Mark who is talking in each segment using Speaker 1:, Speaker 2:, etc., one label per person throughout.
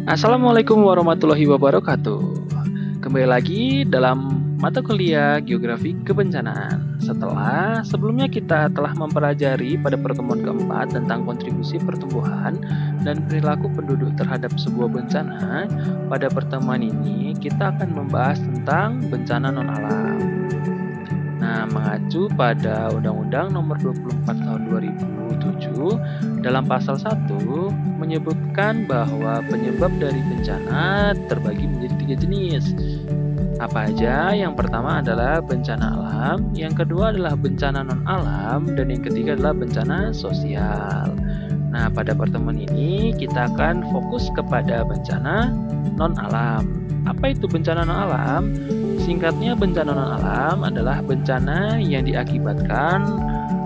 Speaker 1: Assalamualaikum warahmatullahi wabarakatuh. Kembali lagi dalam mata kuliah Geografi Kebencanaan. Sebelumnya kita telah mempelajari pada pertemuan keempat tentang kontribusi pertumbuhan dan perilaku penduduk terhadap sebuah bencana. Pada pertemuan ini kita akan membahas tentang bencana non-alam. Nah, mengacu pada Undang-Undang Nomor 24 Tahun 2007 dalam pasal 1 menyebutkan bahwa penyebab dari bencana terbagi menjadi 3 jenis. Apa aja? Yang pertama adalah bencana alam, yang kedua adalah bencana non-alam, dan yang ketiga adalah bencana sosial. Nah, pada pertemuan ini kita akan fokus kepada bencana non-alam. Apa itu bencana non-alam? Singkatnya, bencana non-alam adalah bencana yang diakibatkan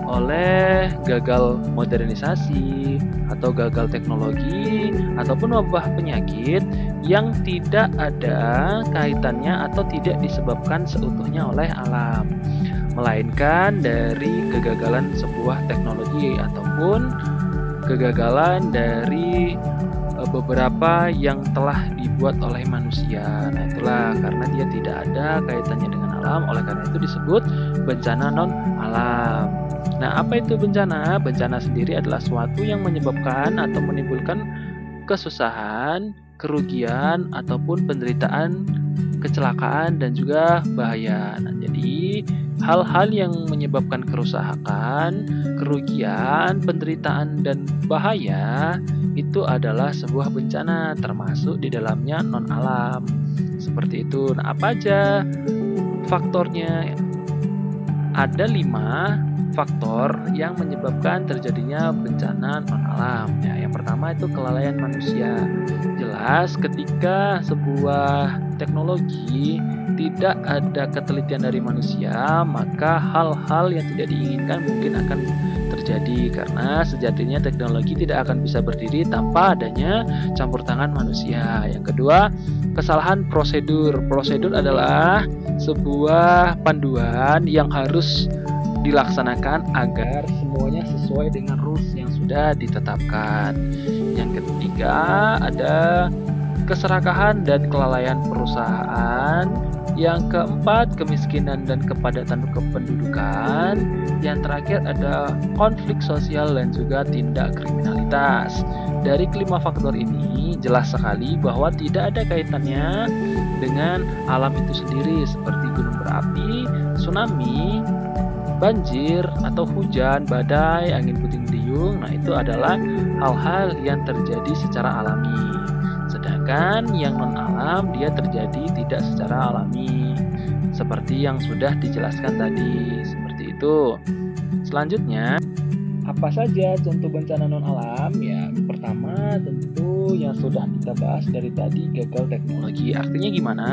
Speaker 1: oleh gagal modernisasi atau gagal teknologi ataupun wabah penyakit yang tidak ada kaitannya atau tidak disebabkan seutuhnya oleh alam, melainkan dari kegagalan sebuah teknologi ataupun kegagalan dari beberapa yang telah dibuat oleh manusia. Nah, itulah karena dia tidak ada kaitannya dengan alam, oleh karena itu disebut bencana non-alam. Nah, apa itu bencana? Bencana sendiri adalah suatu yang menyebabkan atau menimbulkan kesusahan, kerugian, ataupun penderitaan, kecelakaan, dan juga bahaya. Nah, jadi hal-hal yang menyebabkan kerusakan, kerugian, penderitaan, dan bahaya itu adalah sebuah bencana, termasuk di dalamnya non-alam. Seperti itu. Nah, apa aja faktornya? Ada 5 faktor yang menyebabkan terjadinya bencana non-alam. Ya, yang pertama itu kelalaian manusia. Jelas ketika sebuah teknologi tidak ada ketelitian dari manusia, maka hal-hal yang tidak diinginkan mungkin akan terjadi, karena sejatinya teknologi tidak akan bisa berdiri tanpa adanya campur tangan manusia. Yang kedua, kesalahan prosedur. Prosedur adalah sebuah panduan yang harus dilaksanakan agar semuanya sesuai dengan rules yang sudah ditetapkan. Yang ketiga, ada keserakahan dan kelalaian perusahaan. Yang keempat, kemiskinan dan kepadatan kependudukan. Yang terakhir ada konflik sosial dan juga tindak kriminalitas. Dari kelima faktor ini jelas sekali bahwa tidak ada kaitannya dengan alam itu sendiri, seperti gunung berapi, tsunami, banjir, atau hujan, badai, angin puting beliung. Nah, itu adalah hal-hal yang terjadi secara alami. Sedangkan yang non-alam dia terjadi tidak secara alami, seperti yang sudah dijelaskan tadi. Seperti itu. Selanjutnya, apa saja contoh bencana non-alam? Ya, pertama tentu yang sudah kita bahas dari tadi, gagal teknologi. Artinya gimana?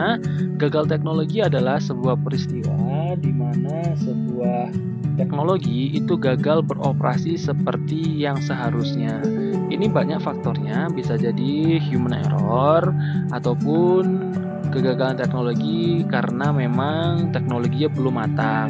Speaker 1: Gagal teknologi adalah sebuah peristiwa di mana sebuah teknologi itu gagal beroperasi seperti yang seharusnya. Ini banyak faktornya, bisa jadi human error ataupun kegagalan teknologi karena memang teknologinya belum matang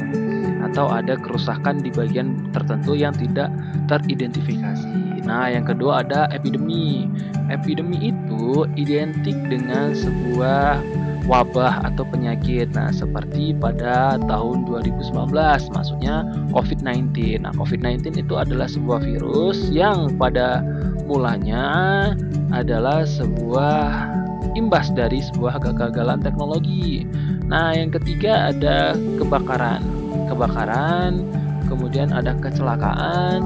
Speaker 1: atau ada kerusakan di bagian tertentu yang tidak teridentifikasi. Nah, yang kedua ada epidemi. Epidemi itu identik dengan sebuah wabah atau penyakit. Nah, seperti pada tahun 2019, maksudnya COVID-19. Nah, COVID-19 itu adalah sebuah virus yang pada mulanya adalah sebuah imbas dari sebuah kegagalan teknologi. Nah, yang ketiga ada kebakaran. Kemudian ada kecelakaan,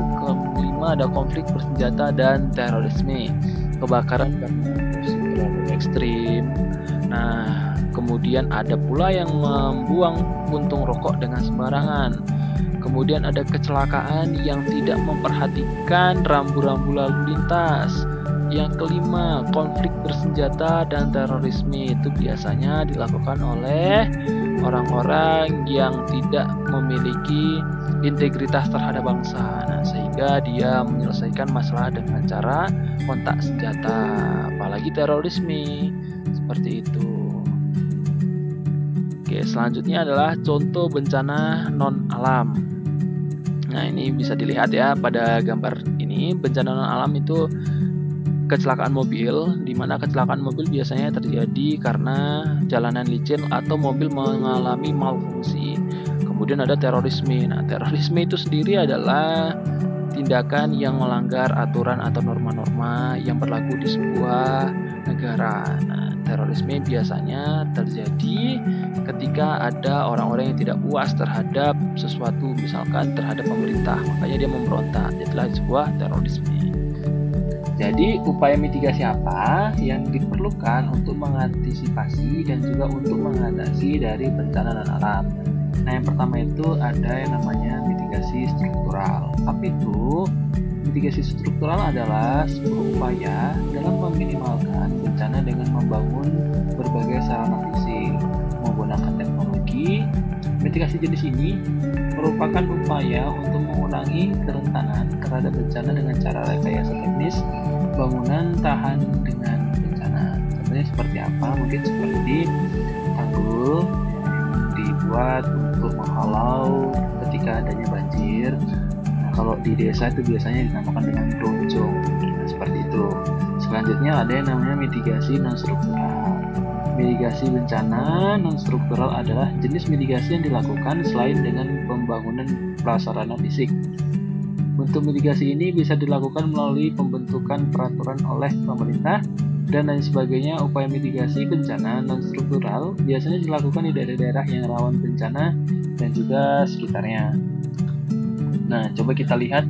Speaker 1: kelima ada konflik bersenjata dan terorisme. Kebakaran karena musim terlalu ekstrim. Nah, kemudian ada pula yang membuang puntung rokok dengan sembarangan. Kemudian ada kecelakaan yang tidak memperhatikan rambu-rambu lalu lintas. Yang kelima, konflik bersenjata dan terorisme itu biasanya dilakukan oleh orang-orang yang tidak memiliki integritas terhadap bangsa. Nah, sehingga dia menyelesaikan masalah dengan cara kontak senjata, apalagi terorisme. Seperti itu. Oke, selanjutnya adalah contoh bencana non-alam. Nah, ini bisa dilihat ya pada gambar ini. Bencana non-alam itu kecelakaan mobil, di mana kecelakaan mobil biasanya terjadi karena jalanan licin atau mobil mengalami malfungsi. Kemudian ada terorisme. Nah, terorisme itu sendiri adalah tindakan yang melanggar aturan atau norma-norma yang berlaku di sebuah negara. Nah, terorisme biasanya terjadi ketika ada orang-orang yang tidak puas terhadap sesuatu, misalkan terhadap pemerintah, makanya dia memberontak. Itulah sebuah terorisme. Jadi, upaya mitigasi apa yang diperlukan untuk mengantisipasi dan juga untuk mengatasi dari bencana non-alam? Nah, yang pertama itu ada yang namanya mitigasi struktural. Apa itu? Mitigasi struktural adalah sebuah upaya dalam meminimalkan bencana dengan membangun berbagai sarana fisik menggunakan teknologi. Mitigasi jenis ini merupakan upaya untuk mengurangi kerentanan terhadap bencana dengan cara rekayasa teknis bangunan tahan dengan bencana. Contohnya seperti apa? Mungkin seperti tanggul yang dibuat untuk menghalau ketika adanya banjir. Nah, kalau di desa itu biasanya dinamakan dengan donjong. Nah, seperti itu. Selanjutnya ada yang namanya mitigasi non-struktural. Mitigasi bencana non-struktural adalah jenis mitigasi yang dilakukan selain dengan pembangunan prasarana fisik. Bentuk mitigasi ini bisa dilakukan melalui pembentukan peraturan oleh pemerintah dan lain sebagainya. Upaya mitigasi bencana non-struktural biasanya dilakukan di daerah-daerah yang rawan bencana dan juga sekitarnya. Nah, coba kita lihat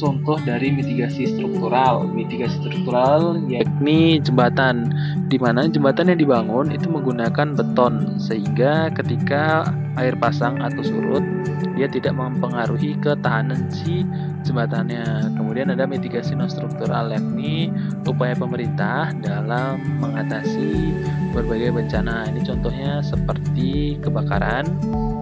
Speaker 1: contoh dari mitigasi struktural. Mitigasi struktural yakni jembatan, di mana jembatan yang dibangun itu menggunakan beton sehingga ketika air pasang atau surut dia tidak mempengaruhi ketahanan si jembatannya. Kemudian ada mitigasi non struktural yakni upaya pemerintah dalam mengatasi berbagai bencana. Ini contohnya seperti kebakaran.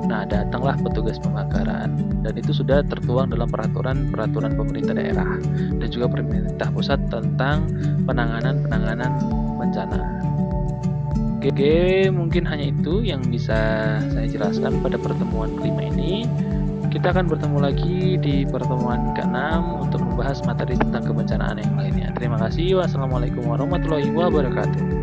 Speaker 1: Nah, datanglah petugas pembakaran dan itu sudah tertuang dalam peraturan pemerintah daerah dan juga pemerintah pusat tentang penanganan bencana. Oke, mungkin hanya itu yang bisa saya jelaskan pada pertemuan kelima ini. Kita akan bertemu lagi di pertemuan ke-6 untuk membahas materi tentang kebencanaan yang lainnya. Terima kasih. Wassalamualaikum warahmatullahi wabarakatuh.